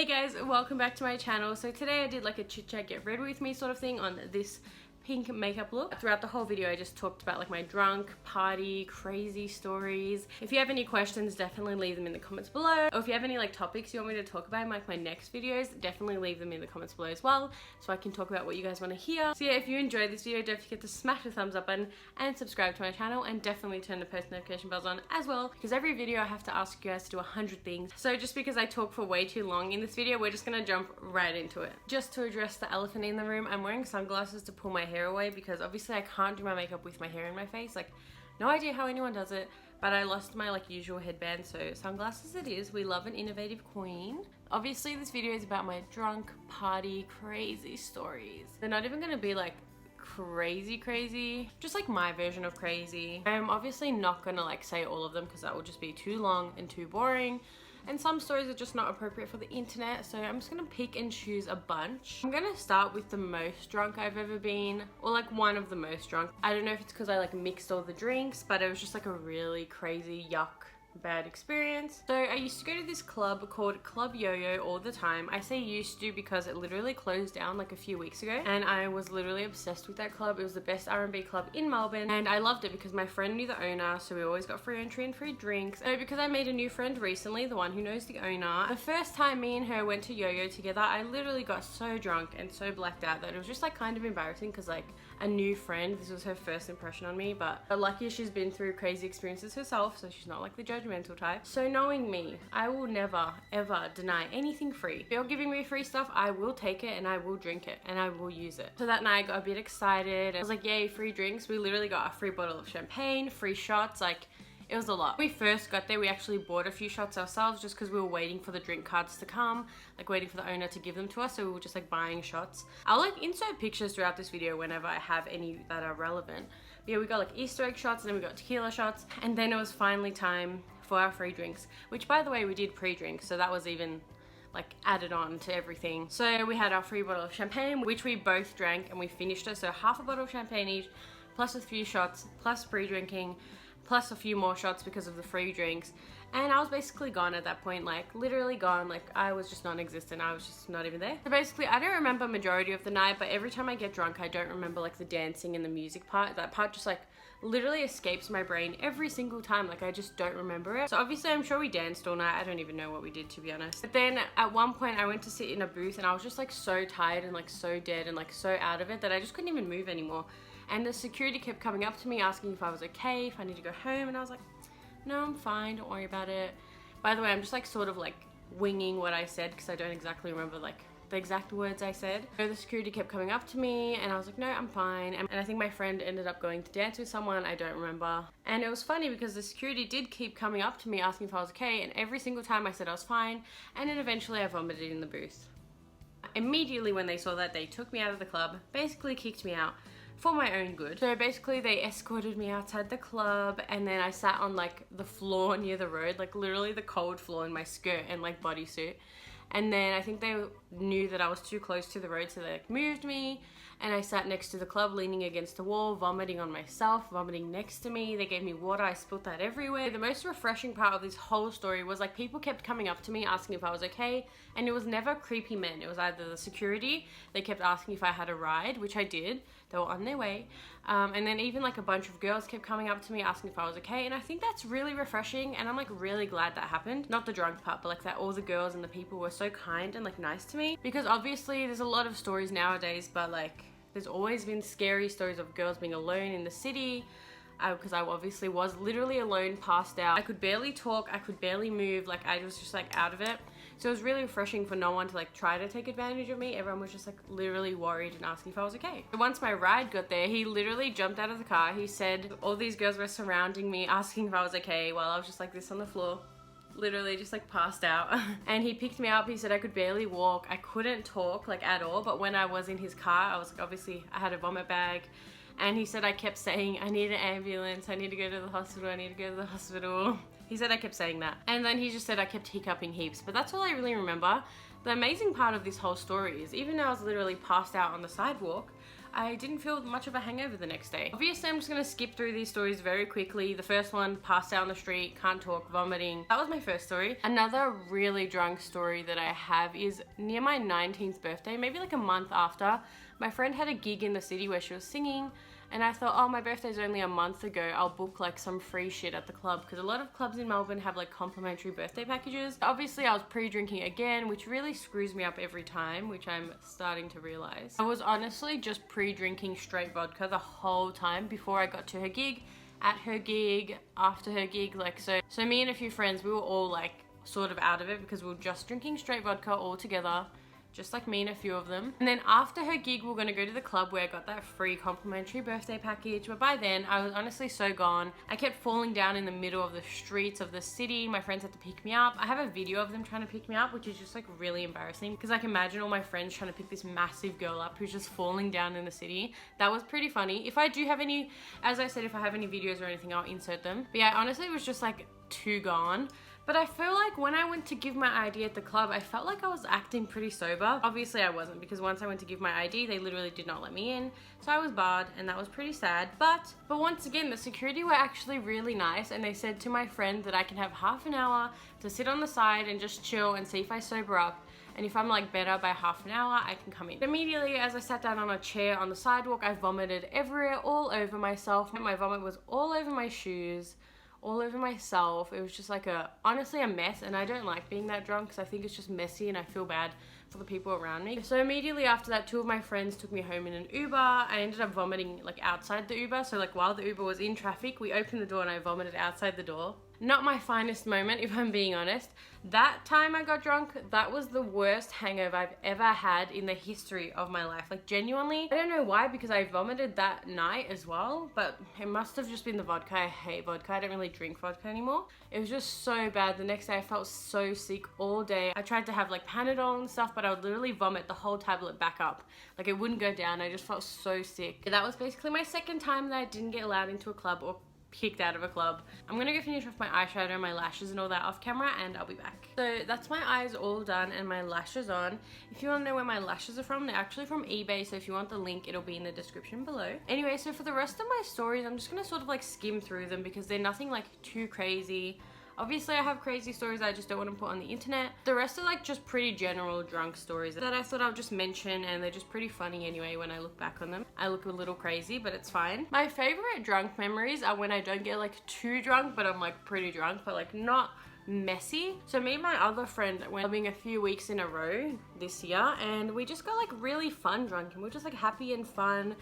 Hey guys, welcome back to my channel. So today I did like a chit chat get ready with me sort of thing on this pink makeup look. Throughout the whole video I just talked about like my drunk, party, crazy stories. If you have any questions, definitely leave them in the comments below. Or if you have any like topics you want me to talk about in like my next videos, definitely leave them in the comments below as well, so I can talk about what you guys want to hear. So yeah, if you enjoyed this video, don't forget to smash the thumbs up button and subscribe to my channel, and definitely turn the post notification bells on as well, because every video I have to ask you guys to do 100 things. So just because I talk for way too long in this video, we're just gonna jump right into it. Just to address the elephant in the room, I'm wearing sunglasses to pull my hair away because obviously I can't do my makeup with my hair in my face. Like, no idea how anyone does it, but I lost my like usual headband, so sunglasses it is. We love an innovative queen. Obviously this video is about my drunk, party, crazy stories. They're not even gonna be like crazy, just like my version of crazy. I'm obviously not gonna like say all of them because that will just be too long and too boring, and some stories are just not appropriate for the internet, so I'm just gonna pick and choose a bunch. I'm gonna start with the most drunk I've ever been, or like one of the most drunk. I don't know if it's because I like mixed all the drinks, but it was just like a really crazy, yuck, bad experience. So I used to go to this club called Club Yo-Yo all the time. I say used to because it literally closed down like a few weeks ago, and I was literally obsessed with that club. It was the best R&B club in Melbourne, and I loved it because my friend knew the owner, so we always got free entry and free drinks. So because I made a new friend recently, the one who knows the owner, the first time me and her went to Yo-Yo together, I literally got so drunk and so blacked out that it was just like kind of embarrassing, because like a new friend, this was her first impression on me, but lucky she's been through crazy experiences herself, so she's not like the judgmental type. So knowing me, I will never ever deny anything free. If you're giving me free stuff, I will take it and I will drink it and I will use it. So that night I got a bit excited. I was like, yay, free drinks. We literally got a free bottle of champagne, free shots, like it was a lot. When we first got there, we actually bought a few shots ourselves just because we were waiting for the drink cards to come, like waiting for the owner to give them to us, so we were just like buying shots. I'll like insert pictures throughout this video whenever I have any that are relevant. But yeah, we got like Easter egg shots, and then we got tequila shots, and then it was finally time for our free drinks, which by the way, we did pre-drink, so that was even like added on to everything. So we had our free bottle of champagne, which we both drank and we finished it. So half a bottle of champagne each, plus a few shots, plus pre-drinking, plus a few more shots because of the free drinks. And I was basically gone at that point, like literally gone. Like I was just non-existent. I was just not even there. So basically I don't remember majority of the night, but every time I get drunk I don't remember like the dancing and the music part. That part just like literally escapes my brain every single time. Like I just don't remember it. So obviously I'm sure we danced all night. I don't even know what we did, to be honest. But then at one point I went to sit in a booth and I was just like so tired and like so dead and like so out of it that I just couldn't even move anymore. And the security kept coming up to me asking if I was okay, if I need to go home, and I was like, no, I'm fine, don't worry about it. By the way, I'm just like sort of like winging what I said because I don't exactly remember like the exact words I said. So the security kept coming up to me and I was like, no, I'm fine. And I think my friend ended up going to dance with someone, I don't remember. And it was funny because the security did keep coming up to me asking if I was okay, and every single time I said I was fine, and then eventually I vomited in the booth. Immediately when they saw that, they took me out of the club, basically kicked me out for my own good. So basically they escorted me outside the club, and then I sat on like the floor near the road, like literally the cold floor in my skirt and like bodysuit. And then I think they knew that I was too close to the road, so they like moved me, and I sat next to the club leaning against the wall, vomiting on myself, vomiting next to me. They gave me water, I spilled that everywhere. The most refreshing part of this whole story was like people kept coming up to me asking if I was okay, and it was never creepy men. It was either the security, they kept asking if I had a ride, which I did. They were on their way. And then even like a bunch of girls kept coming up to me asking if I was okay, and I think that's really refreshing, and I'm like really glad that happened. Not the drunk part, but like that all the girls and the people were so kind and like nice to me, because obviously there's a lot of stories nowadays, but like there's always been scary stories of girls being alone in the city, because I obviously was literally alone, passed out. I could barely talk, I could barely move, like I was just like out of it. So it was really refreshing for no one to like try to take advantage of me. Everyone was just like literally worried and asking if I was okay. Once my ride got there, he literally jumped out of the car. He said all these girls were surrounding me asking if I was okay while I was just like this on the floor, literally just like passed out. And he picked me up. He said I could barely walk, I couldn't talk like at all, but when I was in his car, I was like, obviously I had a vomit bag, and he said I kept saying I need an ambulance, I need to go to the hospital, I need to go to the hospital. He said I kept saying that, and then he just said I kept hiccuping heaps, but that's all I really remember. The amazing part of this whole story is even though I was literally passed out on the sidewalk, I didn't feel much of a hangover the next day. Obviously, I'm just gonna skip through these stories very quickly. The first one, passed out on the street, can't talk, vomiting. That was my first story. Another really drunk story that I have is near my 19th birthday, maybe like a month after. My friend had a gig in the city where she was singing, and I thought, oh, my birthday's only a month ago, I'll book like some free shit at the club, because a lot of clubs in Melbourne have like complimentary birthday packages. Obviously, I was pre-drinking again, which really screws me up every time, which I'm starting to realize. I was honestly just pre-drinking straight vodka the whole time before I got to her gig, at her gig, after her gig, like so me and a few friends, we were all like sort of out of it because we were just drinking straight vodka all together. Just like me and a few of them. And then after her gig, we're gonna go to the club where I got that free complimentary birthday package. But by then, I was honestly so gone. I kept falling down in the middle of the streets of the city. My friends had to pick me up. I have a video of them trying to pick me up, which is just like really embarrassing. Because I can imagine all my friends trying to pick this massive girl up who's just falling down in the city. That was pretty funny. If I do have any, as I said, if I have any videos or anything, I'll insert them. But yeah, honestly, it was just like too gone. But I feel like when I went to give my ID at the club, I felt like I was acting pretty sober. Obviously I wasn't, because once I went to give my ID, they literally did not let me in. So I was barred, and that was pretty sad. But once again, the security were actually really nice, and they said to my friend that I can have half an hour to sit on the side and just chill and see if I sober up. And if I'm like better by half an hour, I can come in. Immediately, as I sat down on a chair on the sidewalk, I vomited everywhere, all over myself. My vomit was all over my shoes, all over myself. It was just like honestly a mess, and I don't like being that drunk because I think it's just messy and I feel bad for the people around me. So immediately after that, two of my friends took me home in an Uber. I ended up vomiting like outside the Uber. So like while the Uber was in traffic, we opened the door and I vomited outside the door. Not my finest moment, if I'm being honest. That time I got drunk, that was the worst hangover I've ever had in the history of my life. Like genuinely, I don't know why, because I vomited that night as well, but it must have just been the vodka. I hate vodka. I don't really drink vodka anymore. It was just so bad. The next day I felt so sick all day. I tried to have like Panadol and stuff, but I would literally vomit the whole tablet back up. Like it wouldn't go down. I just felt so sick. That was basically my second time that I didn't get allowed into a club or kicked out of a club. I'm gonna go finish off my eyeshadow and my lashes and all that off camera, and I'll be back. So that's my eyes all done and my lashes on. If you want to know where my lashes are from, they're actually from eBay, so if you want the link, it'll be in the description below. Anyway, so for the rest of my stories, I'm just gonna sort of like skim through them because they're nothing like too crazy. Obviously, I have crazy stories I just don't want to put on the internet. The rest are like just pretty general drunk stories that I thought I'll just mention, and they're just pretty funny anyway when I look back on them. I look a little crazy, but it's fine. My favorite drunk memories are when I don't get like too drunk, but I'm like pretty drunk, but like not messy. So me and my other friend went clubbing a few weeks in a row this year, and we just got like really fun drunk, and we were just like happy and fun.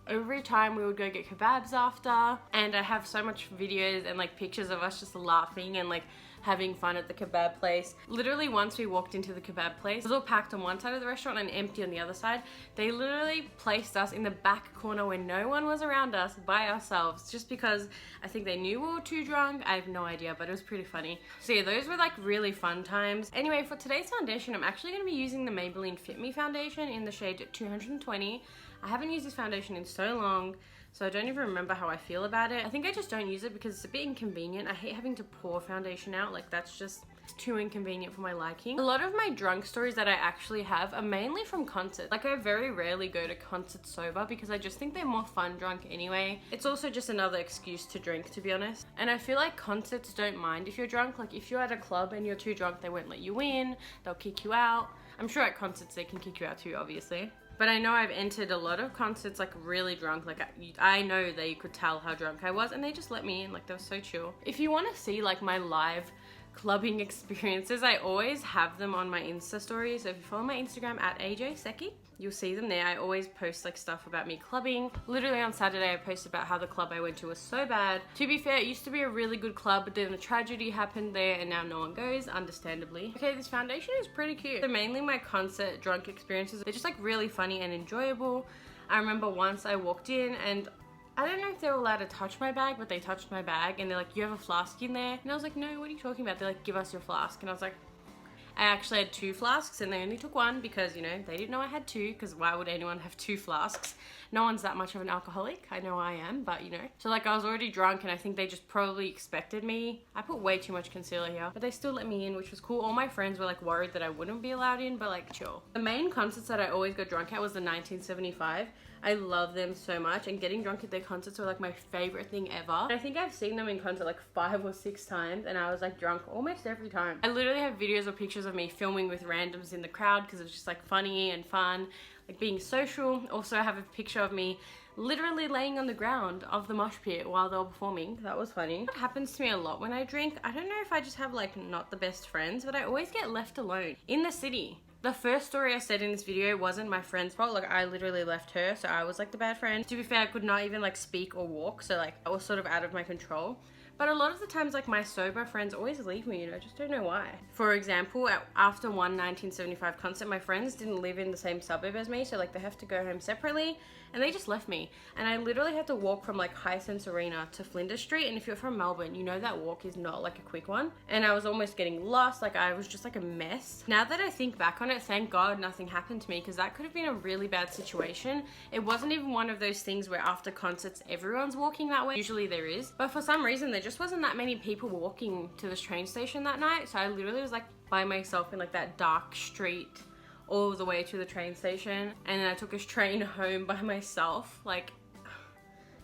Every time we would go get kebabs after, and I have so much videos and like pictures of us just laughing and like having fun at the kebab place. Literally once we walked into the kebab place, it was all packed on one side of the restaurant and empty on the other side. They literally placed us in the back corner where no one was around us by ourselves, just because I think they knew we were too drunk. I have no idea, but it was pretty funny. So yeah, those were like really fun times. Anyway, for today's foundation, I'm actually going to be using the Maybelline Fit Me foundation in the shade 220. I haven't used this foundation in so long, so I don't even remember how I feel about it. I think I just don't use it because it's a bit inconvenient. I hate having to pour foundation out. Like that's just too inconvenient for my liking. A lot of my drunk stories that I actually have are mainly from concerts. Like I very rarely go to concerts sober because I just think they're more fun drunk anyway. It's also just another excuse to drink, to be honest. And I feel like concerts don't mind if you're drunk. Like if you're at a club and you're too drunk, they won't let you in. They'll kick you out. I'm sure at concerts they can kick you out too, obviously. But I know I've entered a lot of concerts like really drunk. Like I know they could tell how drunk I was, and they just let me in. Like they were so chill. If you want to see like my live clubbing experiences, I always have them on my Insta stories. So if you follow my Instagram at AJSeki, you'll see them there. I always post like stuff about me clubbing. Literally on Saturday I posted about how the club I went to was so bad. To be fair, it used to be a really good club, but then a tragedy happened there and now no one goes, understandably. Okay, this foundation is pretty cute. So mainly my concert drunk experiences, they're just like really funny and enjoyable. I remember once I walked in and I don't know if they were allowed to touch my bag, but they touched my bag and they're like, you have a flask in there? And I was like, no, what are you talking about? They're like, give us your flask. And I was like, I actually had 2 flasks and they only took 1 because, you know, they didn't know I had 2, because why would anyone have 2 flasks? No one's that much of an alcoholic. I know I am, but you know. So like I was already drunk and I think they just probably expected me. I put way too much concealer here, but they still let me in, which was cool. All my friends were like worried that I wouldn't be allowed in, but like chill. The main concerts that I always got drunk at was the 1975. I love them so much, and getting drunk at their concerts were like my favorite thing ever. I think I've seen them in concert like 5 or 6 times, and I was like drunk almost every time. I literally have videos or pictures of me filming with randoms in the crowd because it was just like funny and fun, like being social. Also, I have a picture of me literally laying on the ground of the mosh pit while they were performing. That was funny. It happens to me a lot when I drink. I don't know if I just have like not the best friends, but I always get left alone in the city. The first story I said in this video wasn't my friend's fault. Like I literally left her, so I was like the bad friend. To be fair, I could not even like speak or walk, so like I was sort of out of my control. But a lot of the times, like my sober friends always leave me, you know, I just don't know why. For example, after one 1975 concert, my friends didn't live in the same suburb as me, so like they have to go home separately, and they just left me. And I literally had to walk from like Hisense Arena to Flinders Street, and if you're from Melbourne, you know that walk is not like a quick one. And I was almost getting lost, like I was just like a mess. Now that I think back on it, thank God nothing happened to me, because that could have been a really bad situation. It wasn't even one of those things where after concerts everyone's walking that way. Usually there is, but for some reason there just wasn't that many people walking to this train station that night, so I literally was like by myself in like that dark street all the way to the train station, and then I took a train home by myself. Like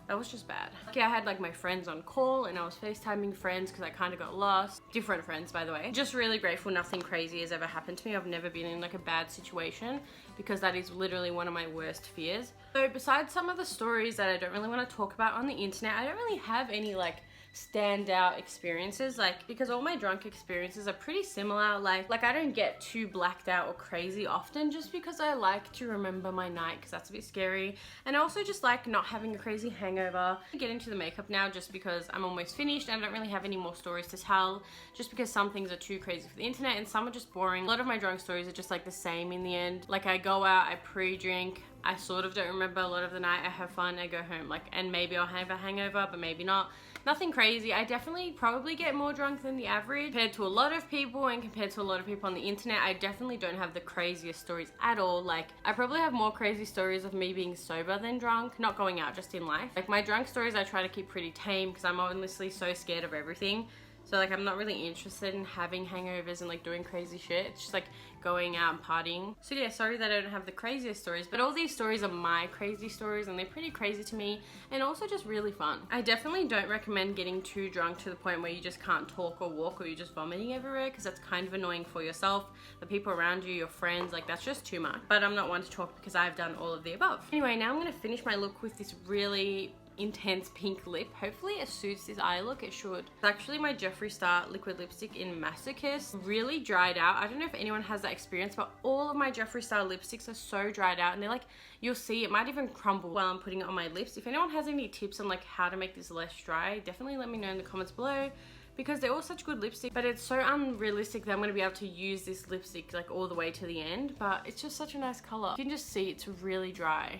that was just bad. Okay, I had like my friends on call and I was FaceTiming friends because I kind of got lost. Different friends, by the way. Just really grateful nothing crazy has ever happened to me. I've never been in like a bad situation, because that is literally one of my worst fears. So besides some of the stories that I don't really want to talk about on the internet, I don't really have any like standout experiences, like because all my drunk experiences are pretty similar. Like I don't get too blacked out or crazy often, just because I like to remember my night, because that's a bit scary, and I also just like not having a crazy hangover. I get into the makeup now just because I'm almost finished and I don't really have any more stories to tell, just because some things are too crazy for the internet and some are just boring. A lot of my drunk stories are just like the same in the end. Like I go out, I pre-drink, I sort of don't remember a lot of the night, I have fun, I go home, like, and maybe I'll have a hangover, but maybe not. Nothing crazy. I definitely probably get more drunk than the average compared to a lot of people, and compared to a lot of people on the internet. I definitely don't have the craziest stories at all. Like I probably have more crazy stories of me being sober than drunk, not going out, just in life. Like my drunk stories I try to keep pretty tame, because I'm honestly so scared of everything. So like I'm not really interested in having hangovers and like doing crazy shit. It's just like going out and partying. So yeah, sorry that I don't have the craziest stories, but all these stories are my crazy stories and they're pretty crazy to me, and also just really fun. I definitely don't recommend getting too drunk to the point where you just can't talk or walk, or you're just vomiting everywhere, because that's kind of annoying for yourself, the people around you, your friends. Like that's just too much. But I'm not one to talk because I've done all of the above. Anyway, now I'm gonna finish my look with this really intense pink lip. Hopefully it suits this eye look. It should. It's actually my Jeffree Star liquid lipstick in Masochist. Really dried out. I don't know if anyone has that experience, but all of my Jeffree Star lipsticks are so dried out, and they're like, you'll see it might even crumble while I'm putting it on my lips. If anyone has any tips on like how to make this less dry, definitely let me know in the comments below, because they're all such good lipstick. But it's so unrealistic that I'm going to be able to use this lipstick like all the way to the end, but it's just such a nice color. You can just see it's really dry,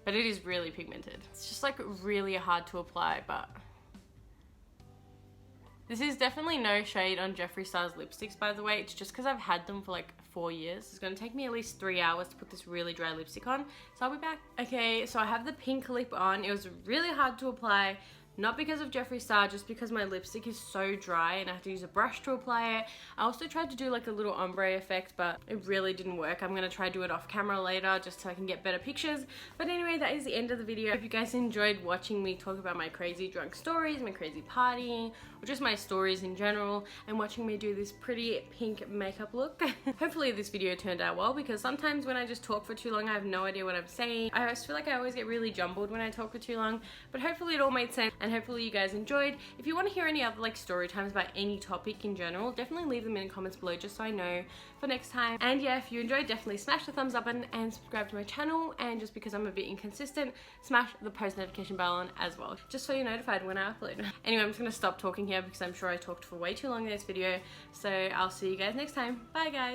but it is really pigmented. It's just like really hard to apply, but this is definitely no shade on Jeffree Star's lipsticks, by the way. It's just because I've had them for like 4 years. It's gonna take me at least 3 hours to put this really dry lipstick on, so I'll be back. Okay, so I have the pink lip on. It was really hard to apply. Not because of Jeffree Star, just because my lipstick is so dry and I have to use a brush to apply it. I also tried to do like a little ombre effect, but it really didn't work. I'm gonna try to do it off camera later just so I can get better pictures. But anyway, that is the end of the video. I hope you guys enjoyed watching me talk about my crazy drunk stories, my crazy partying, or just my stories in general, and watching me do this pretty pink makeup look. Hopefully this video turned out well, because sometimes when I just talk for too long, I have no idea what I'm saying. I just feel like I always get really jumbled when I talk for too long, but hopefully it all made sense. And hopefully you guys enjoyed. If you want to hear any other like story times about any topic in general, definitely leave them in the comments below, just so I know for next time. And yeah, if you enjoyed, definitely smash the thumbs up button and subscribe to my channel. And just because I'm a bit inconsistent, smash the post notification bell on as well, just so you're notified when I upload. Anyway, I'm just gonna stop talking here because I'm sure I talked for way too long in this video. So I'll see you guys next time. Bye guys.